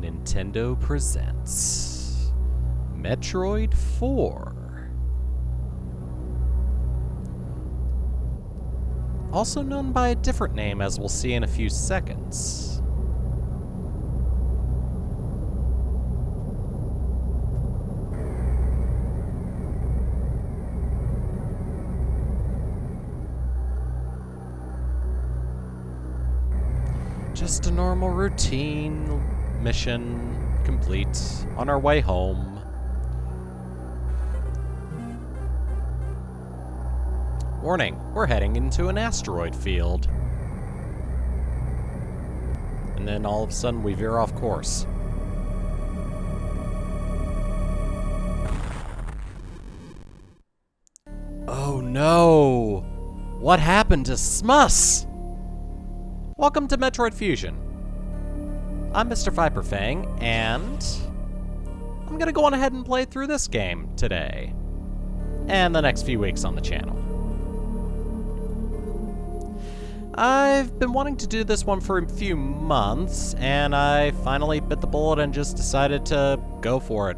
Nintendo presents Metroid 4. Also known by a different name, as we'll see in a few seconds. Just a normal routine mission complete on our way home. Warning, we're heading into an asteroid field. And then all of a sudden we veer off course. Oh no! What happened to Smus? Welcome to Metroid Fusion. I'm MrViperfang, and I'm gonna go on ahead and play through this game today, and the next few weeks on the channel. I've been wanting to do this one for a few months, and I finally bit the bullet and just decided to go for it.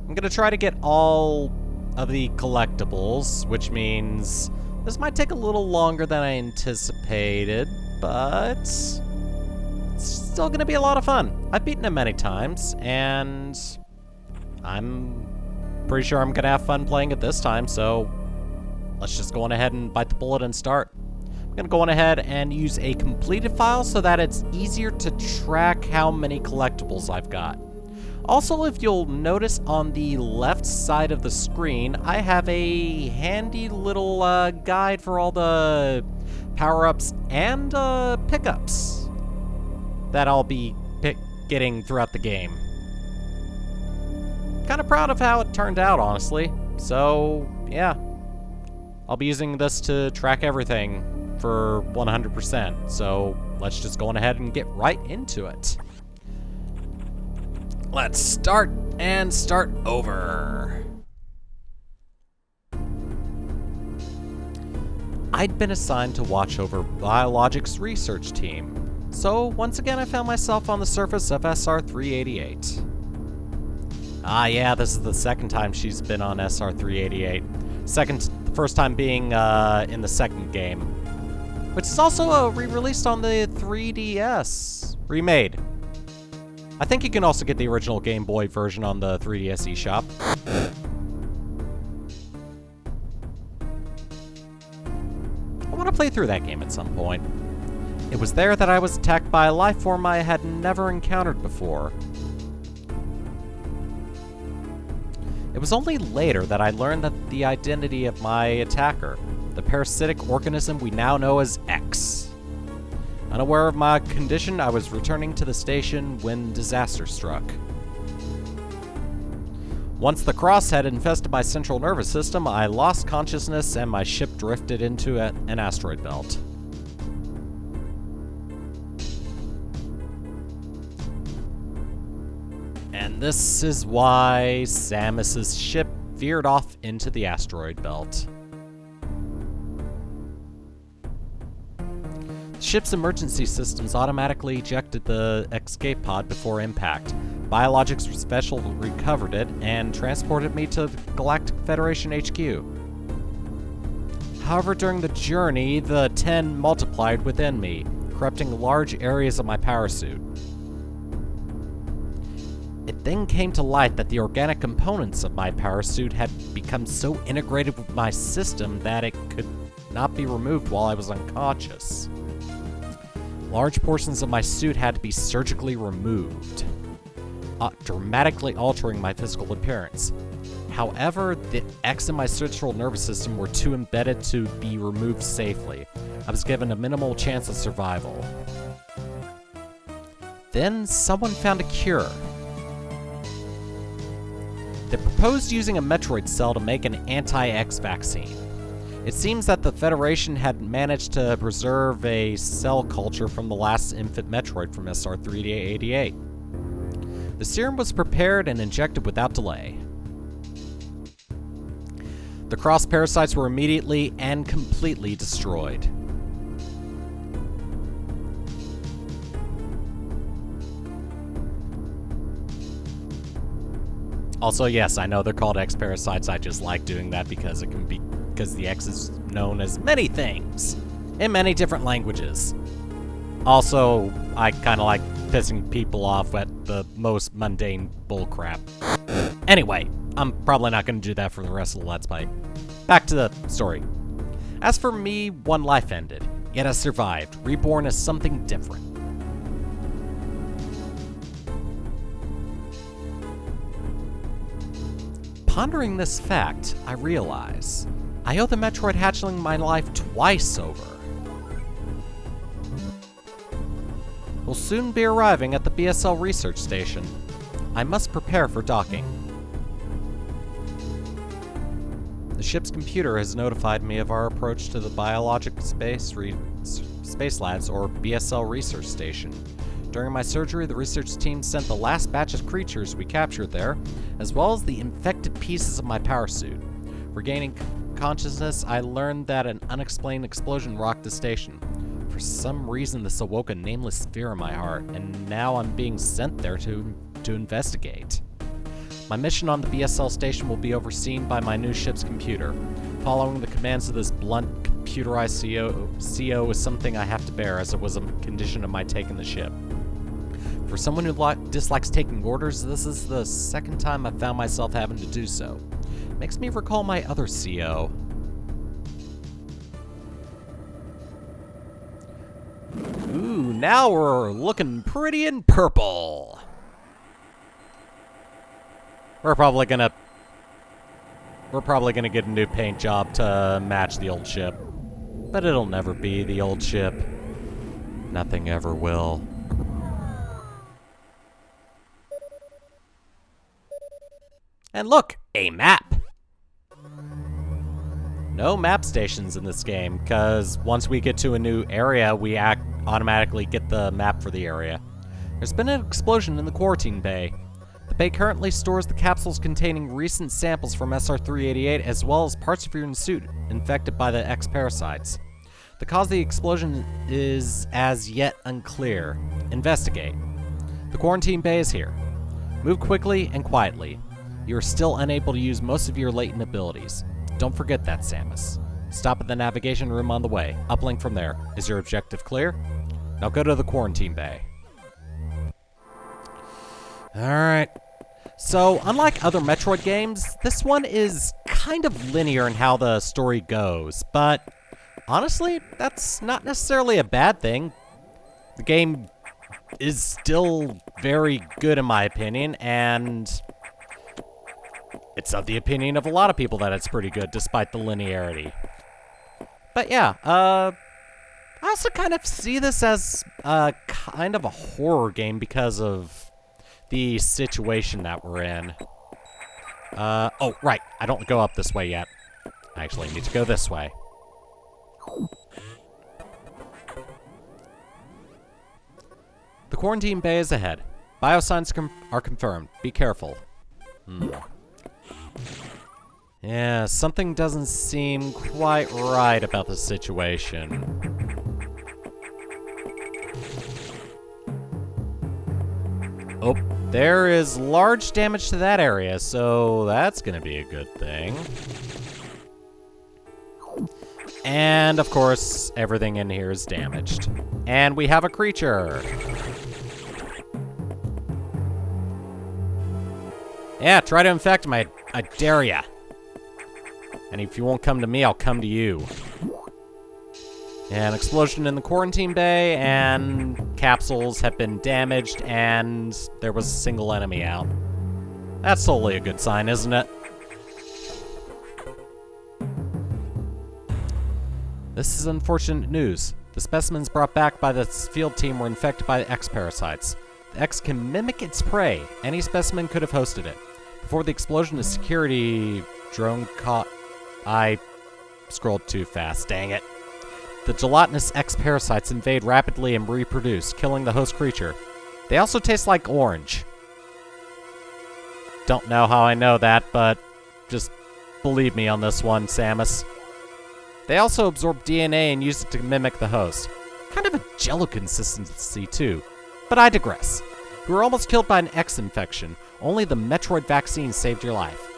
I'm gonna try to get all of the collectibles, which means this might take a little longer than I anticipated, but it's still gonna be a lot of fun. I've beaten it many times, and I'm pretty sure I'm gonna have fun playing it this time, so let's just go on ahead and bite the bullet and start. I'm gonna go on ahead and use a completed file so that it's easier to track how many collectibles I've got. Also, if you'll notice on the left side of the screen, I have a handy little guide for all the power-ups and pickups that I'll be getting throughout the game. Kind of proud of how it turned out, honestly. So, yeah. I'll be using this to track everything for 100%. So, let's just go on ahead and get right into it. Let's start and start over. I'd been assigned to watch over Biologics research team, so once again I found myself on the surface of SR-388. Ah yeah, this is the second time she's been on SR-388. The first time being in the second game, which is also re-released on the 3DS. Remade. I think you can also get the original Game Boy version on the 3DS eShop. I want to play through that game at some point. It was there that I was attacked by a life form I had never encountered before. It was only later that I learned that the identity of my attacker, the parasitic organism we now know as X. Unaware of my condition, I was returning to the station when disaster struck. Once the cross had infested my central nervous system, I lost consciousness and my ship drifted into an asteroid belt. And this is why Samus's ship veered off into the asteroid belt. The ship's emergency systems automatically ejected the escape pod before impact. Biologics Special recovered it and transported me to the Galactic Federation HQ. However, during the journey, the 10 multiplied within me, corrupting large areas of my power suit. It then came to light that the organic components of my power suit had become so integrated with my system that it could not be removed while I was unconscious. Large portions of my suit had to be surgically removed, dramatically altering my physical appearance. However, the X in my central nervous system were too embedded to be removed safely. I was given a minimal chance of survival. Then, someone found a cure. They proposed using a Metroid cell to make an anti-X vaccine. It seems that the Federation had managed to preserve a cell culture from the last infant Metroid from SR-388. The serum was prepared and injected without delay. The cross parasites were immediately and completely destroyed. Also, yes, I know they're called X Parasites. I just like doing that because the X is known as many things in many different languages. Also, I kind of like pissing people off at the most mundane bullcrap. Anyway, I'm probably not going to do that for the rest of the Let's Play. Back to the story. As for me, one life ended, yet I survived, reborn as something different. Pondering this fact, I realize I owe the Metroid hatchling my life twice over. We'll soon be arriving at the BSL research station. I must prepare for docking. The ship's computer has notified me of our approach to the Biologic Space Labs, or BSL research station. During my surgery, the research team sent the last batch of creatures we captured there, as well as the infected pieces of my power suit. Regaining consciousness, I learned that an unexplained explosion rocked the station. For some reason, this awoke a nameless fear in my heart, and now I'm being sent there to investigate. My mission on the BSL station will be overseen by my new ship's computer. Following the commands of this blunt, computerized CO is something I have to bear, as it was a condition of my taking the ship. For someone who dislikes taking orders, this is the second time I've found myself having to do so. Makes me recall my other CO. Ooh, now we're looking pretty in purple. We're probably gonna get a new paint job to match the old ship. But it'll never be the old ship. Nothing ever will. And look, a map! No map stations in this game, because once we get to a new area, we automatically get the map for the area. There's been an explosion in the quarantine bay. The bay currently stores the capsules containing recent samples from SR-388, as well as parts of your suit infected by the X Parasites. The cause of the explosion is as yet unclear. Investigate. The quarantine bay is here. Move quickly and quietly. You are still unable to use most of your latent abilities. Don't forget that, Samus. Stop at the navigation room on the way. Uplink from there. Is your objective clear? Now go to the quarantine bay. Alright. So, unlike other Metroid games, this one is kind of linear in how the story goes, but honestly, that's not necessarily a bad thing. The game is still very good in my opinion, and it's of the opinion of a lot of people that it's pretty good, despite the linearity. But yeah, I also kind of see this as kind of a horror game because of the situation that we're in. Oh, right, I don't go up this way yet. I actually need to go this way. The quarantine bay is ahead. Biosigns are confirmed. Be careful. Yeah, something doesn't seem quite right about the situation. Oh, there is large damage to that area, so that's gonna be a good thing. And, of course, everything in here is damaged. And we have a creature. Yeah, try to infect me. I dare ya. And if you won't come to me, I'll come to you. An explosion in the quarantine bay, and capsules have been damaged, and there was a single enemy out. That's totally a good sign, isn't it? This is unfortunate news. The specimens brought back by the field team were infected by the X Parasites. The X can mimic its prey. Any specimen could have hosted it. Before the explosion, the security drone caught... I scrolled too fast, dang it. The gelatinous X Parasites invade rapidly and reproduce, killing the host creature. They also taste like orange. Don't know how I know that, but just believe me on this one, Samus. They also absorb DNA and use it to mimic the host. Kind of a jello consistency, too. But I digress. You were almost killed by an X infection. Only the Metroid vaccine saved your life.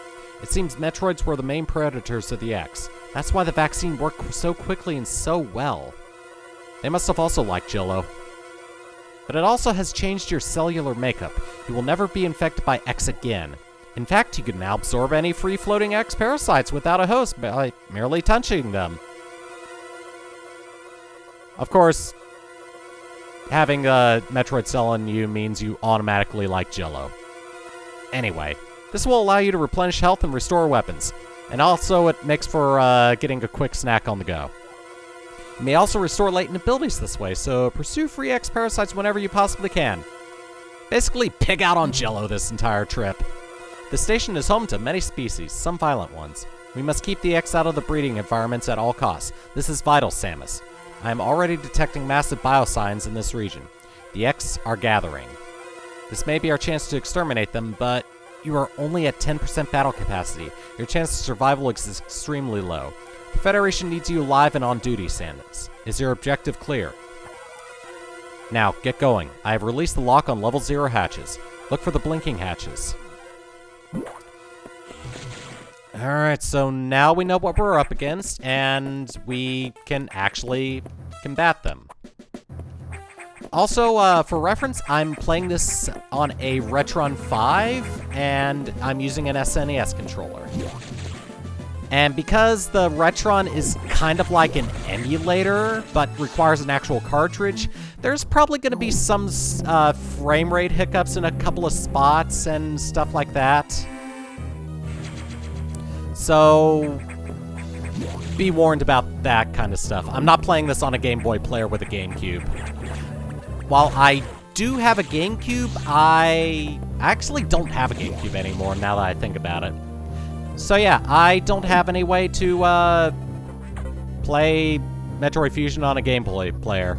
It seems Metroids were the main predators of the X. That's why the vaccine worked so quickly and so well. They must have also liked Jello. But it also has changed your cellular makeup. You will never be infected by X again. In fact, you can now absorb any free-floating X parasites without a host by merely touching them. Of course, having a Metroid cell in you means you automatically like Jello. Anyway, this will allow you to replenish health and restore weapons. And also, it makes for getting a quick snack on the go. You may also restore latent abilities this way, so pursue free X parasites whenever you possibly can. Basically, pig out on Jello this entire trip. The station is home to many species, some violent ones. We must keep the X out of the breeding environments at all costs. This is vital, Samus. I am already detecting massive biosigns in this region. The X are gathering. This may be our chance to exterminate them, but you are only at 10% battle capacity. Your chance of survival is extremely low. The Federation needs you alive and on duty, Samus. Is your objective clear? Now, get going. I have released the lock on level 0 hatches. Look for the blinking hatches. Alright, so now we know what we're up against, and we can actually combat them. Also, for reference, I'm playing this on a Retron 5, and I'm using an SNES controller. And because the Retron is kind of like an emulator, but requires an actual cartridge, there's probably going to be some frame rate hiccups in a couple of spots and stuff like that. So, be warned about that kind of stuff. I'm not playing this on a Game Boy player with a GameCube. While I do have a GameCube, I actually don't have a GameCube anymore now that I think about it. So yeah, I don't have any way to play Metroid Fusion on a Game Boy player.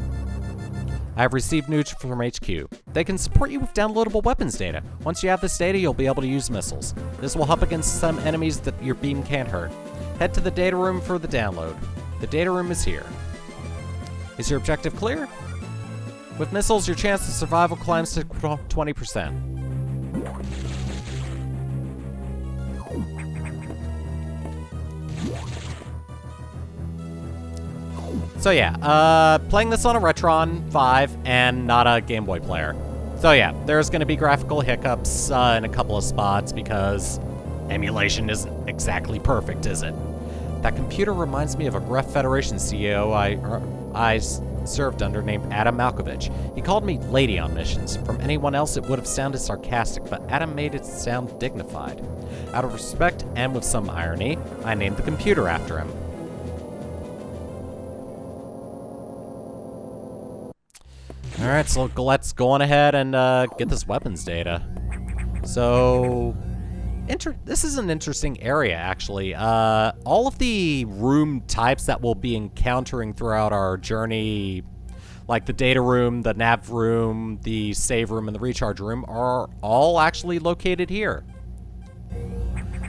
I have received news from HQ. They can support you with downloadable weapons data. Once you have this data, you'll be able to use missiles. This will help against some enemies that your beam can't hurt. Head to the data room for the download. The data room is here. Is your objective clear? With missiles, your chance of survival climbs to 20%. So yeah, playing this on a Retron 5 and not a Game Boy player. So yeah, there's going to be graphical hiccups in a couple of spots because emulation isn't exactly perfect, is it? That computer reminds me of a Gref Federation CEO I served under named Adam Malkovich. He called me Lady on missions. From anyone else, it would have sounded sarcastic, but Adam made it sound dignified. Out of respect and with some irony, I named the computer after him. Alright, so let's go on ahead and get this weapons data. So, this is an interesting area, actually. All of the room types that we'll be encountering throughout our journey, like the data room, the nav room, the save room, and the recharge room, are all actually located here.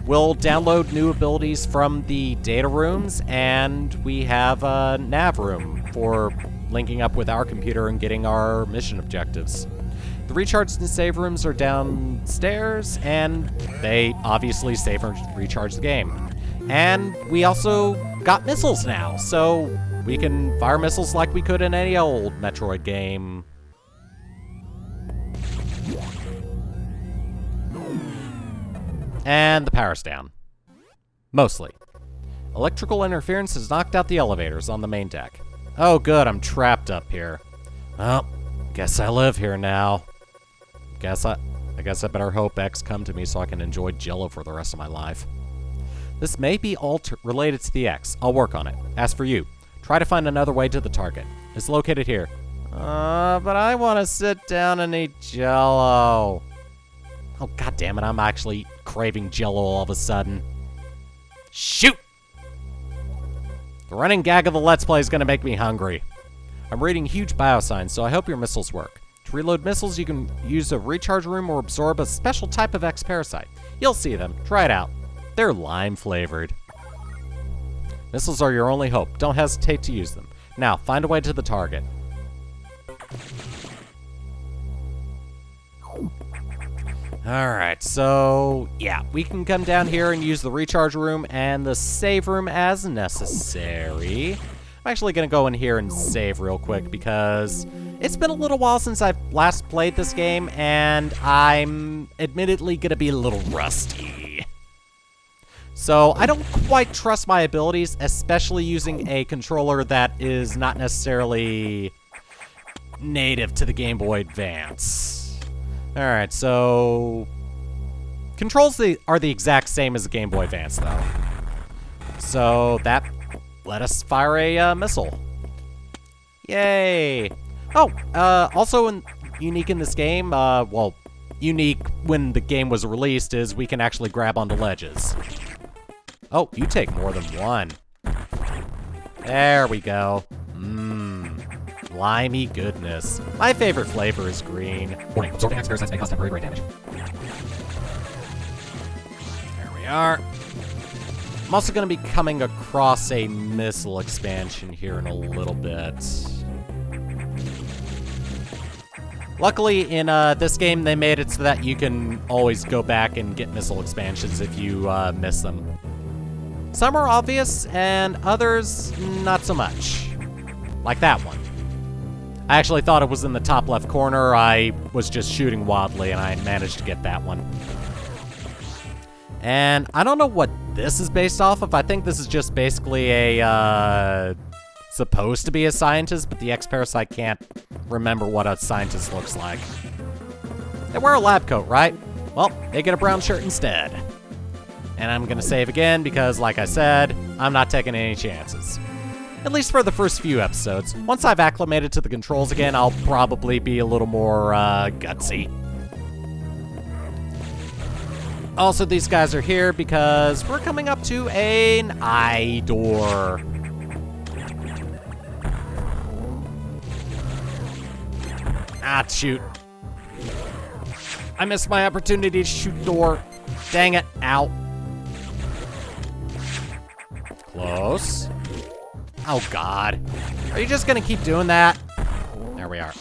We'll download new abilities from the data rooms, and we have a nav room for linking up with our computer and getting our mission objectives. The recharge and save rooms are downstairs, and they obviously save and recharge the game. And we also got missiles now, so we can fire missiles like we could in any old Metroid game. And the power's down. Mostly. Electrical interference has knocked out the elevators on the main deck. Oh good, I'm trapped up here. Well, guess I live here now. I guess I better hope X come to me so I can enjoy Jello for the rest of my life. This may be all related to the X. I'll work on it. As for you, try to find another way to the target. It's located here. But I want to sit down and eat Jello. Oh god damn it, I'm actually craving Jello all of a sudden. Shoot! The running gag of the Let's Play is going to make me hungry. I'm reading huge biosigns, so I hope your missiles work. To reload missiles, you can use a recharge room or absorb a special type of X Parasite. You'll see them. Try it out. They're lime-flavored. Missiles are your only hope. Don't hesitate to use them. Now, find a way to the target. Alright, so yeah, we can come down here and use the recharge room and the save room as necessary. I'm actually going to go in here and save real quick because it's been a little while since I've last played this game, and I'm admittedly going to be a little rusty. So I don't quite trust my abilities, especially using a controller that is not necessarily native to the Game Boy Advance. Alright, so controls are the exact same as the Game Boy Advance, though. So that let us fire a missile. Yay! Oh, also unique in this game, well, unique when the game was released, is we can actually grab onto ledges. Oh, you take more than one. There we go. Mmm. Limey goodness. My favorite flavor is green. Warning, absorbing X Parasites may cause temporary brain damage. There we are. I'm also going to be coming across a missile expansion here in a little bit. Luckily, in this game, they made it so that you can always go back and get missile expansions if you miss them. Some are obvious, and others not so much. Like that one. I actually thought it was in the top left corner. I was just shooting wildly, and I managed to get that one. And I don't know what this is based off of. I think this is just basically a, supposed to be a scientist, but the X Parasite can't remember what a scientist looks like. They wear a lab coat, right? Well, they get a brown shirt instead. And I'm gonna save again because, like I said, I'm not taking any chances. At least for the first few episodes. Once I've acclimated to the controls again, I'll probably be a little more, gutsy. Also, these guys are here because we're coming up to an eye door. Ah, shoot. I missed my opportunity to shoot door. Dang it. Ow. Close. Oh, God. Are you just gonna keep doing that? There we are.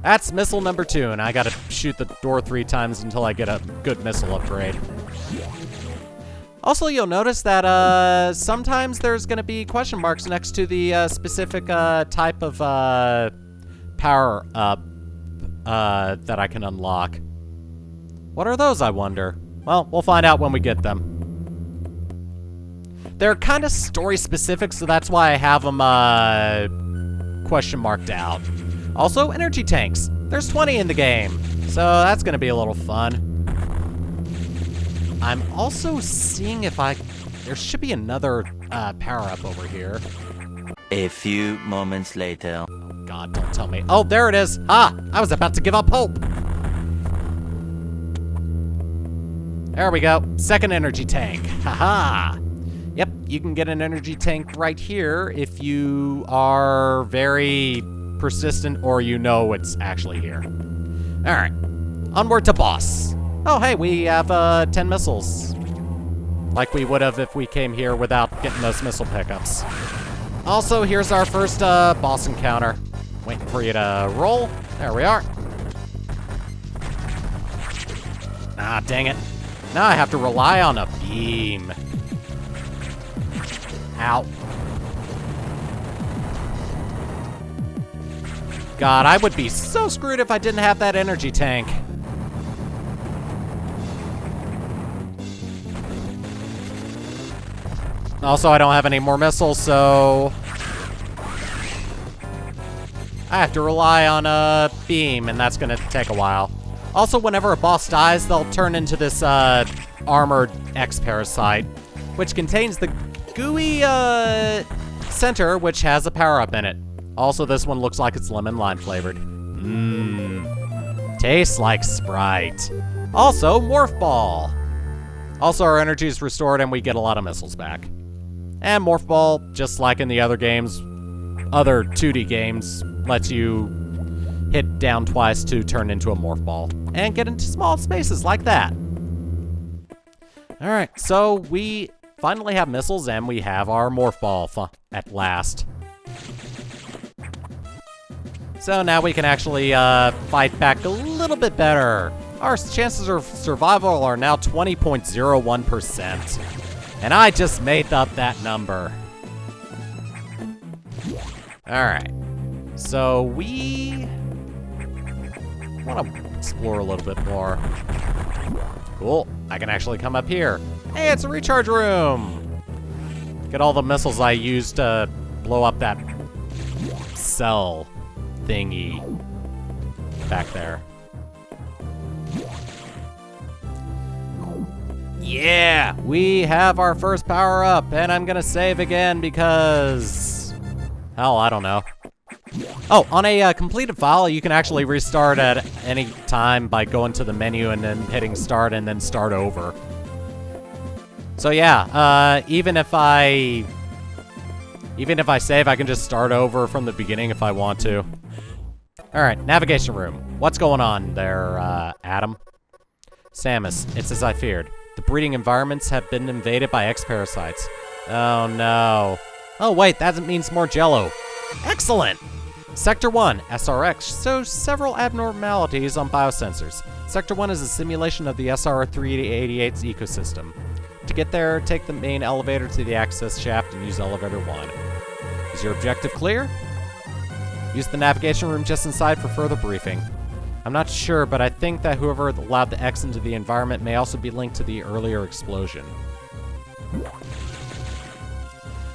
That's missile number 2, and I gotta shoot the door 3 times until I get a good missile upgrade. Also, you'll notice that sometimes there's gonna be question marks next to the specific type of power up that I can unlock. What are those, I wonder? Well, we'll find out when we get them. They're kind of story specific, so that's why I have them question marked out. Also, energy tanks. There's 20 in the game, so that's gonna be a little fun. I'm also seeing if there should be another power-up over here. A few moments later. Oh, God, don't tell me. Oh, there it is. Ah, I was about to give up hope. There we go. Second energy tank. Haha. Yep, you can get an energy tank right here if you are very persistent or you know it's actually here. All right, onward to boss. Oh, hey, we have 10 missiles. Like we would have if we came here without getting those missile pickups. Also, here's our first boss encounter. Waiting for you to roll. There we are. Ah, dang it. Now I have to rely on a beam. Ow. God, I would be so screwed if I didn't have that energy tank. Also, I don't have any more missiles, so I have to rely on a beam, and that's gonna take a while. Also, whenever a boss dies, they'll turn into this armored X Parasite, which contains the gooey center, which has a power-up in it. Also, this one looks like it's lemon lime flavored. Mmm. Tastes like Sprite. Also, Morph Ball. Also, our energy is restored and we get a lot of missiles back. And Morph Ball, just like in the other games, other 2D games, lets you hit down twice to turn into a Morph Ball and get into small spaces like that. Alright, so we finally have missiles and we have our Morph Ball at last. So now we can actually fight back a little bit better. Our chances of survival are now 20.01%. And I just made up that number. Alright. So we want to explore a little bit more. Cool. I can actually come up here. Hey, it's a recharge room! Get all the missiles I used to blow up that cell thingy back there. Yeah! We have our first power up, and I'm gonna save again because... hell, I don't know. Oh, on a completed file, you can actually restart at any time by going to the menu and then hitting start and then start over. So yeah, even if I save, I can just start over from the beginning if I want to. All right, navigation room. What's going on there, Adam? Samus, it's as I feared. The breeding environments have been invaded by X Parasites. Oh no. Oh wait, that means more Jello. Excellent! Sector 1, SRX, shows several abnormalities on biosensors. Sector 1 is a simulation of the SR-388's ecosystem. To get there, take the main elevator to the access shaft and use elevator 1. Is your objective clear? Use the navigation room just inside for further briefing. I'm not sure, but I think that whoever allowed the X into the environment may also be linked to the earlier explosion.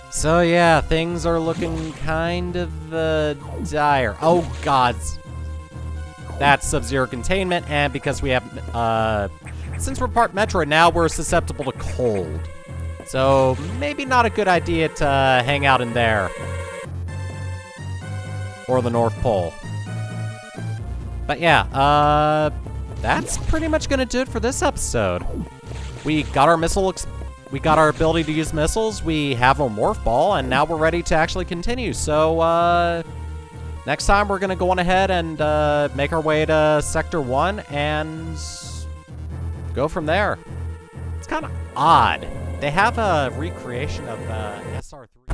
So yeah, things are looking kind of dire. Oh god. That's Sub-Zero containment, and because we have, since we're part Metroid now, we're susceptible to cold. So maybe not a good idea to hang out in there. Or the North Pole. But yeah, that's pretty much gonna do it for this episode. We got our we got our ability to use missiles, we have a Morph Ball, and now we're ready to actually continue. So, next time we're gonna go on ahead and make our way to Sector 1 and go from there. It's kind of odd. They have a recreation of SR3.